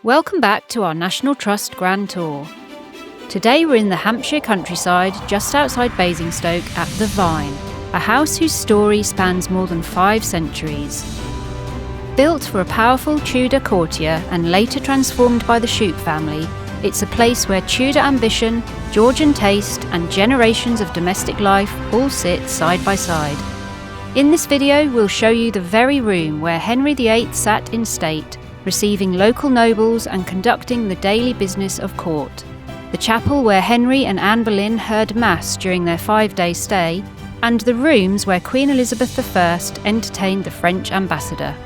Welcome back to our National Trust Grand Tour. Today we're in the Hampshire countryside just outside Basingstoke at the Vyne, a house whose story spans more than 5 centuries. Built for a powerful Tudor courtier and later transformed by the Shute family, it's a place where Tudor ambition, Georgian taste and generations of domestic life all sit side by side. In this video we'll show you the very room where Henry VIII sat in state, receiving local nobles and conducting the daily business of court, the chapel where Henry and Anne Boleyn heard Mass during their 5-day stay, and the rooms where Queen Elizabeth I entertained the French ambassador.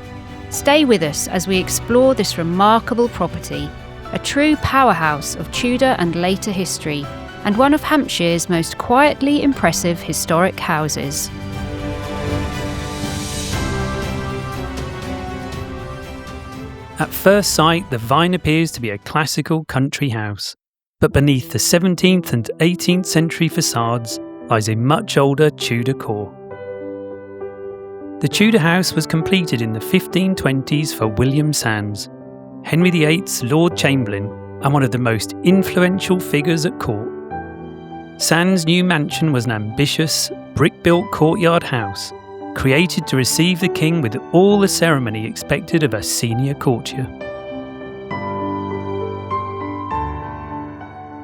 Stay with us as we explore this remarkable property, a true powerhouse of Tudor and later history, and one of Hampshire's most quietly impressive historic houses. At first sight, the Vyne appears to be a classical country house, but beneath the 17th and 18th century facades lies a much older Tudor core. The Tudor house was completed in the 1520s for William Sands, Henry VIII's Lord Chamberlain and one of the most influential figures at court. Sands' new mansion was an ambitious, brick-built courtyard house, created to receive the king with all the ceremony expected of a senior courtier.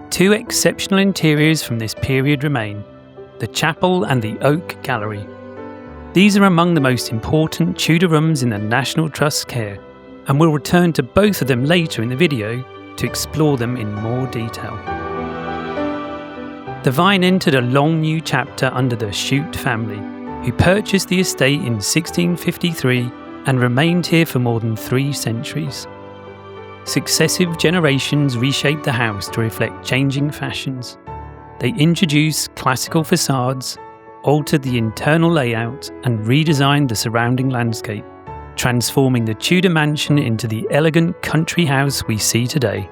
2 exceptional interiors from this period remain, the chapel and the Oak Gallery. These are among the most important Tudor rooms in the National Trust's care, and we'll return to both of them later in the video to explore them in more detail. The Vyne entered a long new chapter under the Shute family, who purchased the estate in 1653 and remained here for more than 3 centuries. Successive generations reshaped the house to reflect changing fashions. They introduced classical facades, altered the internal layout, and redesigned the surrounding landscape, transforming the Tudor mansion into the elegant country house we see today.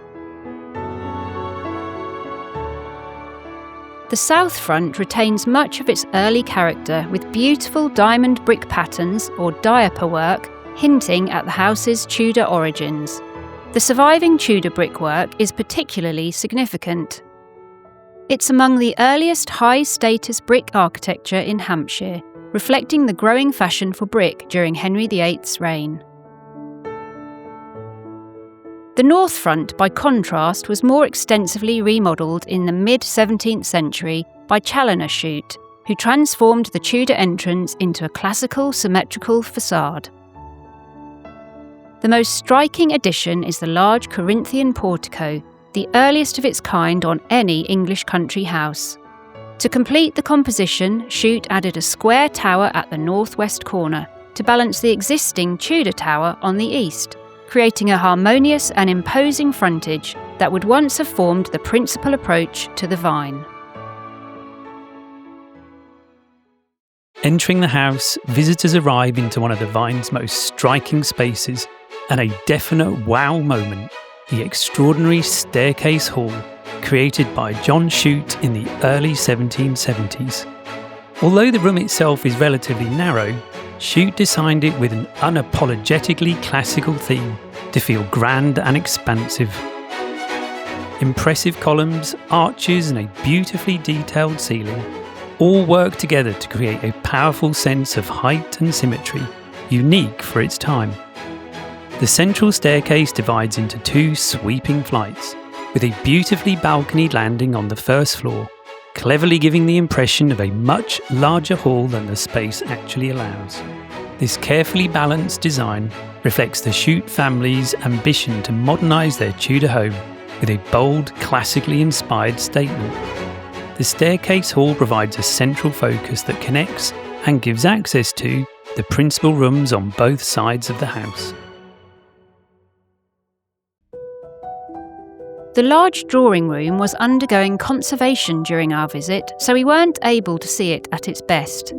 The south front retains much of its early character with beautiful diamond brick patterns or diaper work hinting at the house's Tudor origins. The surviving Tudor brickwork is particularly significant. It's among the earliest high-status brick architecture in Hampshire, reflecting the growing fashion for brick during Henry VIII's reign. The north front, by contrast, was more extensively remodelled in the mid-17th century by Challoner Shute, who transformed the Tudor entrance into a classical symmetrical facade. The most striking addition is the large Corinthian portico, the earliest of its kind on any English country house. To complete the composition, Shute added a square tower at the northwest corner to balance the existing Tudor tower on the east, creating a harmonious and imposing frontage that would once have formed the principal approach to the Vyne. Entering the house, visitors arrive into one of the Vyne's most striking spaces, and a definite wow moment, the extraordinary staircase hall created by John Shute in the early 1770s. Although the room itself is relatively narrow, Shute designed it with an unapologetically classical theme to feel grand and expansive. Impressive columns, arches and a beautifully detailed ceiling all work together to create a powerful sense of height and symmetry, unique for its time. The central staircase divides into 2 sweeping flights, with a beautifully balconied landing on the first floor, cleverly giving the impression of a much larger hall than the space actually allows. This carefully balanced design reflects the Shute family's ambition to modernise their Tudor home with a bold, classically inspired statement. The staircase hall provides a central focus that connects and gives access to the principal rooms on both sides of the house. The large drawing room was undergoing conservation during our visit, so we weren't able to see it at its best.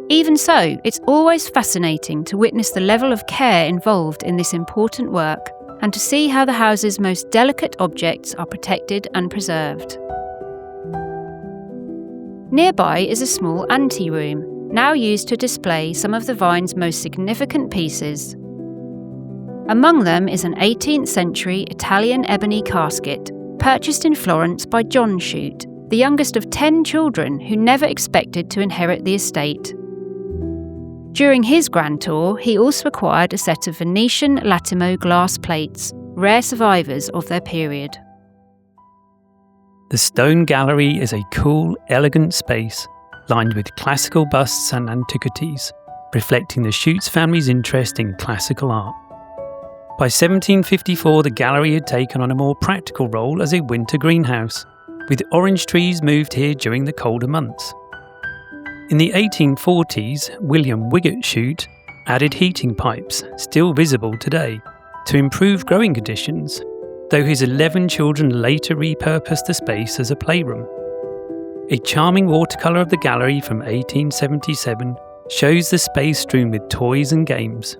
Even so, it's always fascinating to witness the level of care involved in this important work and to see how the house's most delicate objects are protected and preserved. Nearby is a small anteroom, now used to display some of the Vyne's most significant pieces. Among them is an 18th century Italian ebony casket, purchased in Florence by John Shute, the youngest of 10 children who never expected to inherit the estate. During his grand tour, he also acquired a set of Venetian Latimo glass plates, rare survivors of their period. The Stone Gallery is a cool, elegant space lined with classical busts and antiquities, reflecting the Shutes family's interest in classical art. By 1754, the gallery had taken on a more practical role as a winter greenhouse, with orange trees moved here during the colder months. In the 1840s, William Wiggott Shute added heating pipes, still visible today, to improve growing conditions, though his 11 children later repurposed the space as a playroom. A charming watercolour of the gallery from 1877 shows the space strewn with toys and games.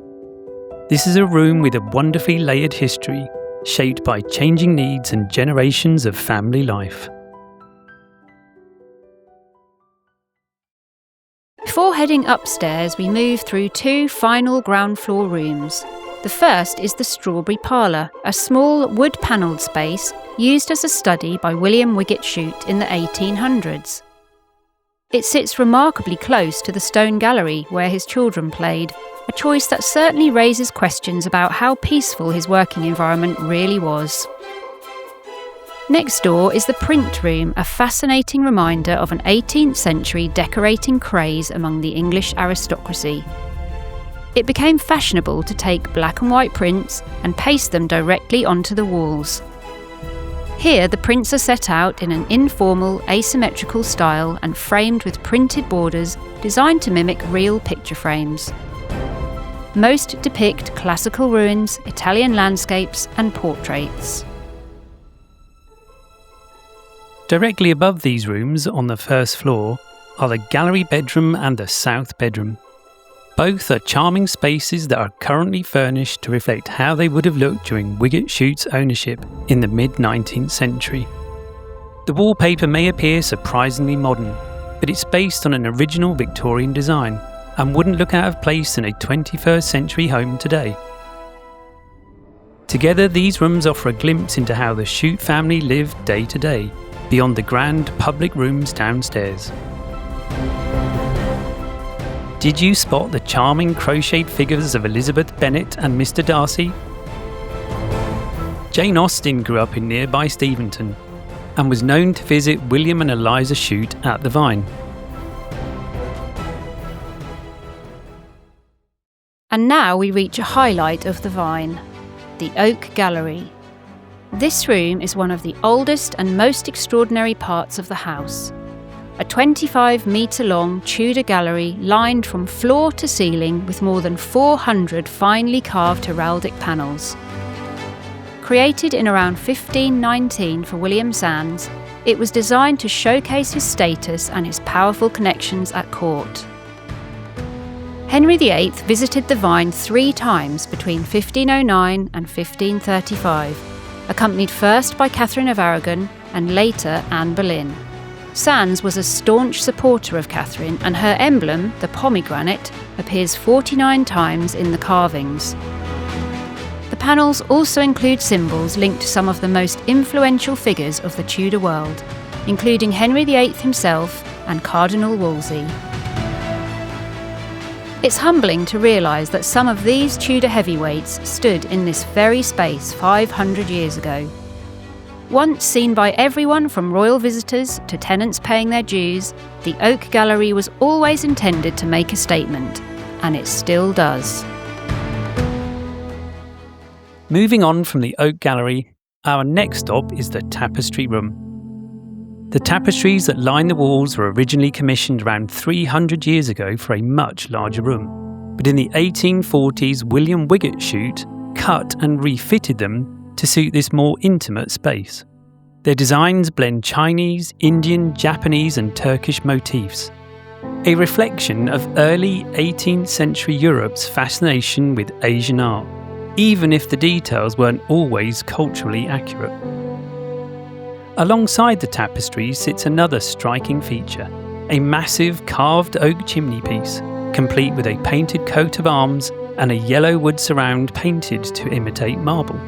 This is a room with a wonderfully layered history, shaped by changing needs and generations of family life. Before heading upstairs, we move through 2 final ground floor rooms. The first is the Strawberry Parlour, a small wood-panelled space used as a study by William Wiggott Shute in the 1800s. It sits remarkably close to the Stone Gallery where his children played, a choice that certainly raises questions about how peaceful his working environment really was. Next door is the Print Room, a fascinating reminder of an 18th century decorating craze among the English aristocracy. It became fashionable to take black and white prints and paste them directly onto the walls. Here, the prints are set out in an informal, asymmetrical style and framed with printed borders designed to mimic real picture frames. Most depict classical ruins, Italian landscapes, and portraits. Directly above these rooms, on the first floor, are the gallery bedroom and the south bedroom. Both are charming spaces that are currently furnished to reflect how they would have looked during Wiggott Shute's ownership in the mid-19th century. The wallpaper may appear surprisingly modern, but it's based on an original Victorian design and wouldn't look out of place in a 21st century home today. Together, these rooms offer a glimpse into how the Shute family lived day to day, beyond the grand public rooms downstairs. Did you spot the charming crocheted figures of Elizabeth Bennet and Mr. Darcy? Jane Austen grew up in nearby Steventon and was known to visit William and Eliza Shute at the Vyne. And now we reach a highlight of the Vyne, the Oak Gallery. This room is one of the oldest and most extraordinary parts of the house. A 25-metre-long Tudor gallery lined from floor to ceiling with more than 400 finely carved heraldic panels. Created in around 1519 for William Sands, it was designed to showcase his status and his powerful connections at court. Henry VIII visited the Vyne 3 times between 1509 and 1535, accompanied first by Catherine of Aragon and later Anne Boleyn. Sands was a staunch supporter of Catherine, and her emblem, the pomegranate, appears 49 times in the carvings. The panels also include symbols linked to some of the most influential figures of the Tudor world, including Henry VIII himself and Cardinal Wolsey. It's humbling to realise that some of these Tudor heavyweights stood in this very space 500 years ago. Once seen by everyone from royal visitors to tenants paying their dues, the Oak Gallery was always intended to make a statement, and it still does. Moving on from the Oak Gallery, our next stop is the Tapestry Room. The tapestries that line the walls were originally commissioned around 300 years ago for a much larger room, but in the 1840s William Wiggott Shute cut and refitted them to suit this more intimate space. Their designs blend Chinese, Indian, Japanese and Turkish motifs, a reflection of early 18th century Europe's fascination with Asian art, even if the details weren't always culturally accurate. Alongside the tapestries sits another striking feature, a massive carved oak chimney piece, complete with a painted coat of arms and a yellow wood surround painted to imitate marble.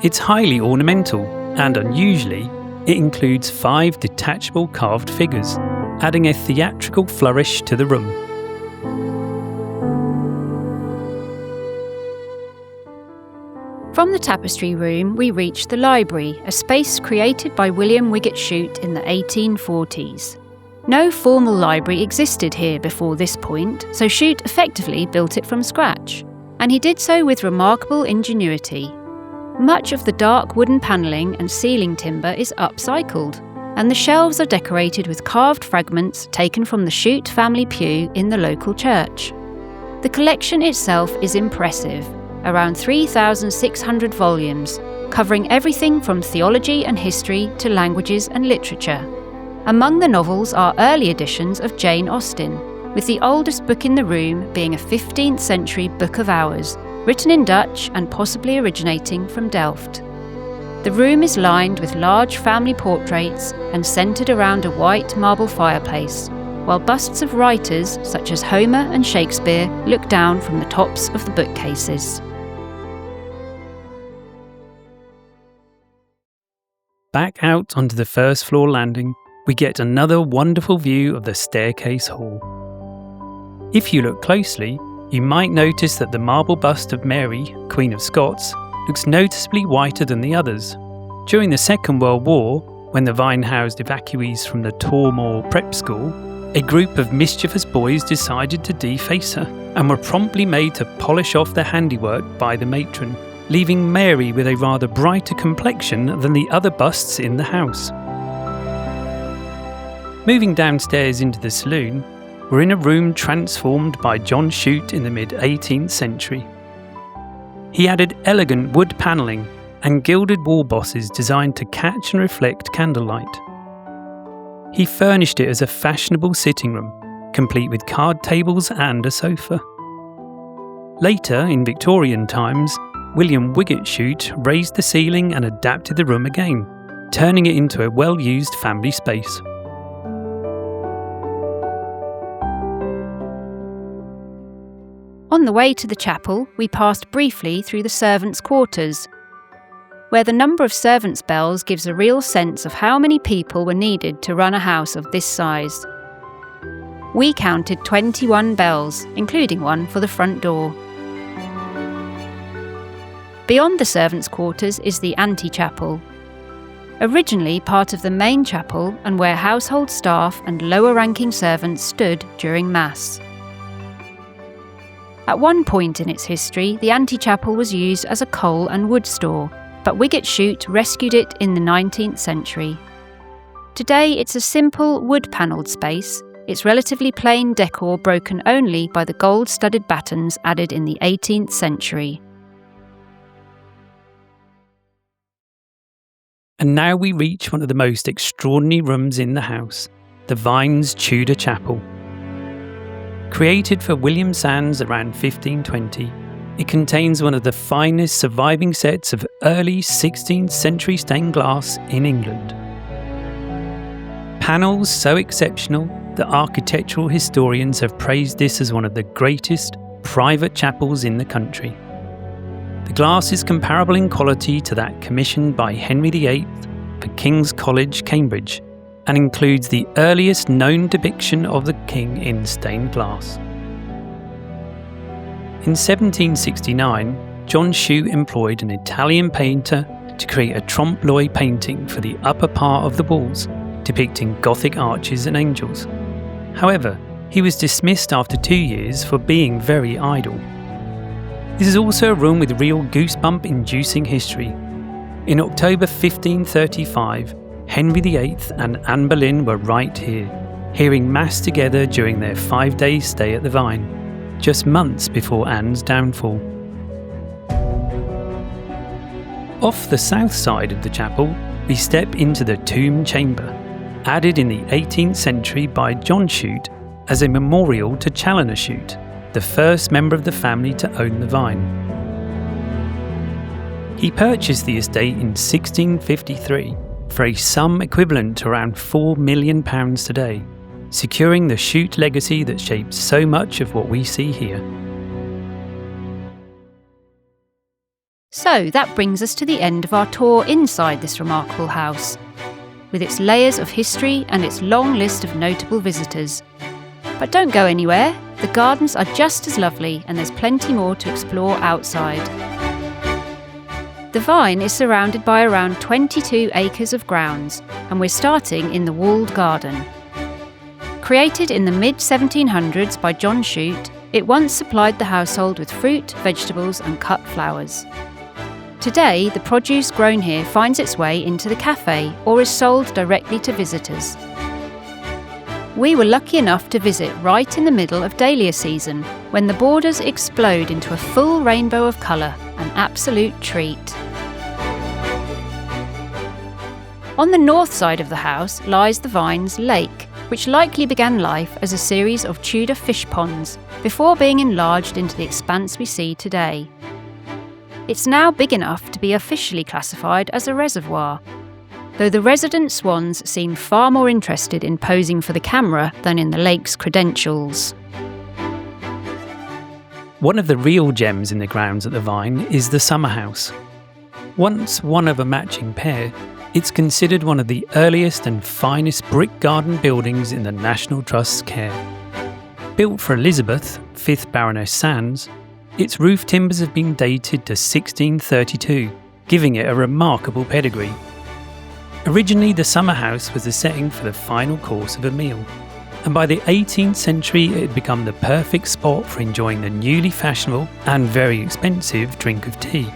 It's highly ornamental, and unusually, it includes 5 detachable carved figures, adding a theatrical flourish to the room. From the Tapestry Room, we reach the library, a space created by William Wiget Shute in the 1840s. No formal library existed here before this point, so Shute effectively built it from scratch. And he did so with remarkable ingenuity. Much of the dark wooden panelling and ceiling timber is upcycled, and the shelves are decorated with carved fragments taken from the Shute family pew in the local church. The collection itself is impressive, around 3,600 volumes, covering everything from theology and history to languages and literature. Among the novels are early editions of Jane Austen, with the oldest book in the room being a 15th century Book of Hours, written in Dutch and possibly originating from Delft. The room is lined with large family portraits and centred around a white marble fireplace, while busts of writers such as Homer and Shakespeare look down from the tops of the bookcases. Back out onto the first floor landing, we get another wonderful view of the staircase hall. If you look closely, you might notice that the marble bust of Mary, Queen of Scots, looks noticeably whiter than the others. During the Second World War, when the Vyne housed evacuees from the Tormore Prep School, a group of mischievous boys decided to deface her and were promptly made to polish off their handiwork by the matron, leaving Mary with a rather brighter complexion than the other busts in the house. Moving downstairs into the saloon, we're in a room transformed by John Shute in the mid-18th century. He added elegant wood panelling and gilded wall bosses designed to catch and reflect candlelight. He furnished it as a fashionable sitting room, complete with card tables and a sofa. Later, in Victorian times, William Wiget Shute raised the ceiling and adapted the room again, turning it into a well-used family space. On the way to the chapel, we passed briefly through the servants' quarters, where the number of servants' bells gives a real sense of how many people were needed to run a house of this size. We counted 21 bells, including one for the front door. Beyond the servants' quarters is the Ante Chapel. Originally part of the main chapel and where household staff and lower-ranking servants stood during Mass. At one point in its history, the Ante Chapel was used as a coal and wood store, but Wiget Shute rescued it in the 19th century. Today it's a simple wood-panelled space, its relatively plain decor broken only by the gold-studded battens added in the 18th century. And now we reach one of the most extraordinary rooms in the house, the Vyne's Tudor Chapel. Created for William Sands around 1520, it contains one of the finest surviving sets of early 16th century stained glass in England. Panels so exceptional that architectural historians have praised this as one of the greatest private chapels in the country. The glass is comparable in quality to that commissioned by Henry VIII for King's College, Cambridge, and includes the earliest known depiction of the king in stained glass. In 1769, John Shute employed an Italian painter to create a trompe-l'oeil painting for the upper part of the walls, depicting Gothic arches and angels. However, he was dismissed after 2 years for being very idle. This is also a room with real goosebump-inducing history. In October 1535, Henry VIII and Anne Boleyn were right here, hearing Mass together during their 5-day stay at the Vyne, just months before Anne's downfall. Off the south side of the chapel, we step into the tomb chamber, added in the 18th century by John Shute as a memorial to Challoner Shute, the first member of the family to own the Vyne. He purchased the estate in 1653 for a sum equivalent to around £4 million today, securing the Shute legacy that shaped so much of what we see here. So that brings us to the end of our tour inside this remarkable house, with its layers of history and its long list of notable visitors. But don't go anywhere, the gardens are just as lovely and there's plenty more to explore outside. The Vyne is surrounded by around 22 acres of grounds, and we're starting in the walled garden. Created in the mid-1700s by John Shute, it once supplied the household with fruit, vegetables and cut flowers. Today, the produce grown here finds its way into the cafe or is sold directly to visitors. We were lucky enough to visit right in the middle of dahlia season, when the borders explode into a full rainbow of colour, an absolute treat. On the north side of the house lies the Vyne's lake, which likely began life as a series of Tudor fish ponds before being enlarged into the expanse we see today. It's now big enough to be officially classified as a reservoir, though the resident swans seem far more interested in posing for the camera than in the lake's credentials. One of the real gems in the grounds at the Vyne is the Summerhouse. Once one of a matching pair, it's considered one of the earliest and finest brick garden buildings in the National Trust's care. Built for Elizabeth, 5th Baroness Sands, its roof timbers have been dated to 1632, giving it a remarkable pedigree. Originally, the Summerhouse was the setting for the final course of a meal, and by the 18th century it had become the perfect spot for enjoying the newly fashionable and very expensive drink of tea.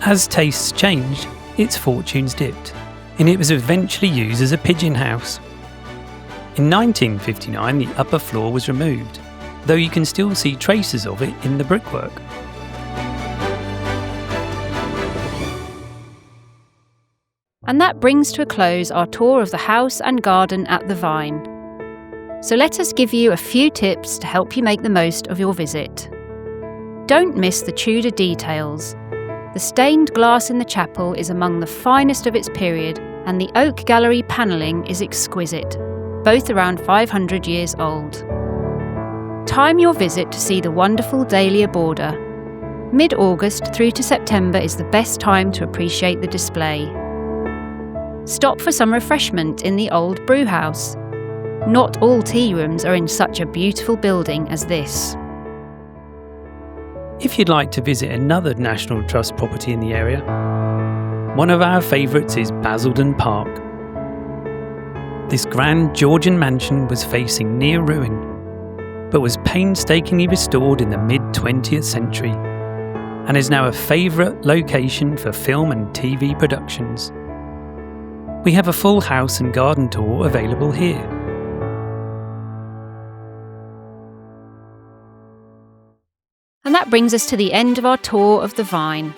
As tastes changed, its fortunes dipped, and it was eventually used as a pigeon house. In 1959, the upper floor was removed, though you can still see traces of it in the brickwork. And that brings to a close our tour of the house and garden at the Vyne. So let us give you a few tips to help you make the most of your visit. Don't miss the Tudor details. The stained glass in the chapel is among the finest of its period, and the oak gallery panelling is exquisite, both around 500 years old. Time your visit to see the wonderful dahlia border. Mid-August through to September is the best time to appreciate the display. Stop for some refreshment in the old brewhouse. Not all tea rooms are in such a beautiful building as this. If you'd like to visit another National Trust property in the area, one of our favourites is Basildon Park. This grand Georgian mansion was facing near ruin, but was painstakingly restored in the mid-20th century, and is now a favourite location for film and TV productions. We have a full house and garden tour available here. And that brings us to the end of our tour of the Vyne.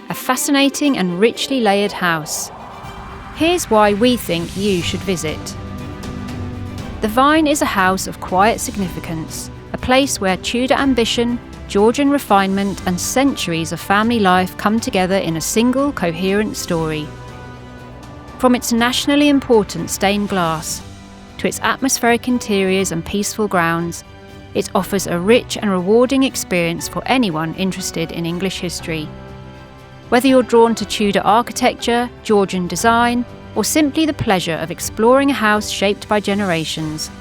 A fascinating and richly layered house. Here's why we think you should visit. The Vyne is a house of quiet significance, a place where Tudor ambition, Georgian refinement and centuries of family life come together in a single coherent story. From its nationally important stained glass, to its atmospheric interiors and peaceful grounds, it offers a rich and rewarding experience for anyone interested in English history. Whether you're drawn to Tudor architecture, Georgian design, or simply the pleasure of exploring a house shaped by generations,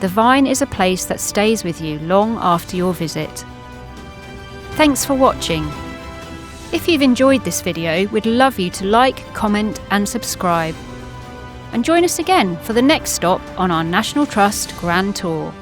the Vyne is a place that stays with you long after your visit. Thanks for watching. If you've enjoyed this video, we'd love you to like, comment and subscribe. And join us again for the next stop on our National Trust Grand Tour.